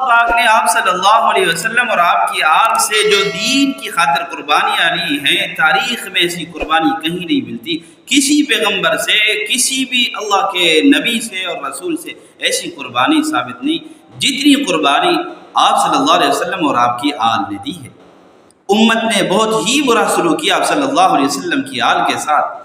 پاک نے آپ صلی اللہ علیہ وسلم اور آپ کی آل سے جو دین کی خاطر قربانیاں لی ہیں، تاریخ میں ایسی قربانی کہیں نہیں ملتی، کسی پیغمبر سے، کسی بھی اللہ کے نبی سے اور رسول سے ایسی قربانی ثابت نہیں جتنی قربانی آپ صلی اللہ علیہ وسلم اور آپ کی آل نے دی ہے۔ امت نے بہت ہی برا سلوک کیا آپ صلی اللہ علیہ وسلم کی آل کے ساتھ۔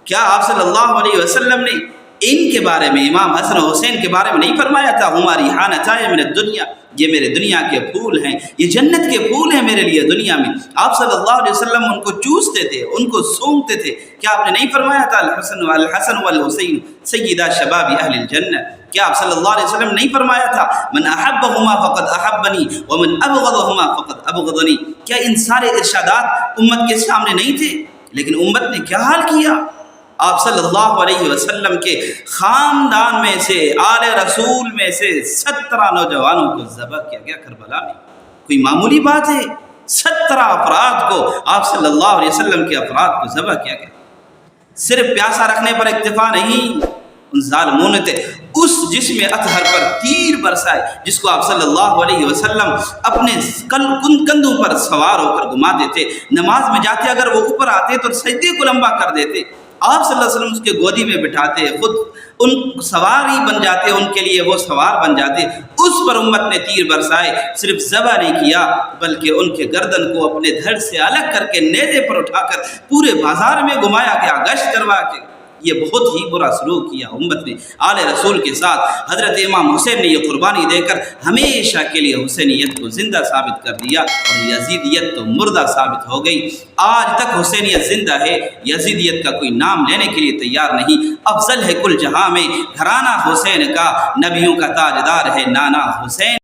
کیا آپ صلی اللہ علیہ وسلم نے ان کے بارے میں، امام حسن و حسین کے بارے میں نہیں فرمایا تھا ہماری ریحانتان من الدنیا، یہ میرے دنیا کے پھول ہیں، یہ جنت کے پھول ہیں میرے لیے دنیا میں؟ آپ صلی اللہ علیہ وسلم ان کو چوستے تھے، ان کو سونگتے تھے۔ کیا آپ نے نہیں فرمایا تھا الحسن والحسین سیدہ شباب اہل الجنہ؟ کیا آپ صلی اللہ علیہ وسلم نہیں فرمایا تھا من احبہما فقد احبنی ومن ابغضہما فقد ابغضنی؟ کیا ان سارے ارشادات امت کے سامنے نہیں تھے؟ لیکن امت نے کیا حال کیا؟ آپ صلی اللہ علیہ وسلم کے خاندان میں سے، آل رسول میں سے 17 نوجوانوں کو ذبح کیا گیا کربلا میں۔ کوئی معمولی بات ہے؟ 17 افراد کو آپ صلی اللہ علیہ وسلم کے افراد کو ذبح کیا گیا۔ صرف پیاسا رکھنے پر اکتفا نہیں، ان ظالموں نے اس جسم اطہر پر تیر برسائے جس کو آپ صلی اللہ علیہ وسلم اپنے کندھوں پر سوار ہو کر گھماتے تھے۔ نماز میں جاتے اگر وہ اوپر آتے تو سجدے کو لمبا کر دیتے، آپ صلی اللہ علیہ وسلم اس کے گودی میں بٹھاتے، خود ان سواری بن جاتے، ان کے لیے وہ سوار بن جاتے۔ اس پر امت نے تیر برسائے، صرف ذبح نہیں کیا بلکہ ان کے گردن کو اپنے دھڑ سے الگ کر کے نیزے پر اٹھا کر پورے بازار میں گھمایا گیا، گشت کروا کے۔ یہ بہت ہی برا سلوک کیا امت نے آل رسول کے ساتھ۔ حضرت امام حسین نے یہ قربانی دے کر ہمیشہ کے لیے حسینیت کو زندہ ثابت کر دیا، اور یزیدیت تو مردہ ثابت ہو گئی۔ آج تک حسینیت زندہ ہے، یزیدیت کا کوئی نام لینے کے لیے تیار نہیں۔ افضل ہے کل جہاں میں گھرانہ حسین کا، نبیوں کا تاجدار ہے نانا حسین۔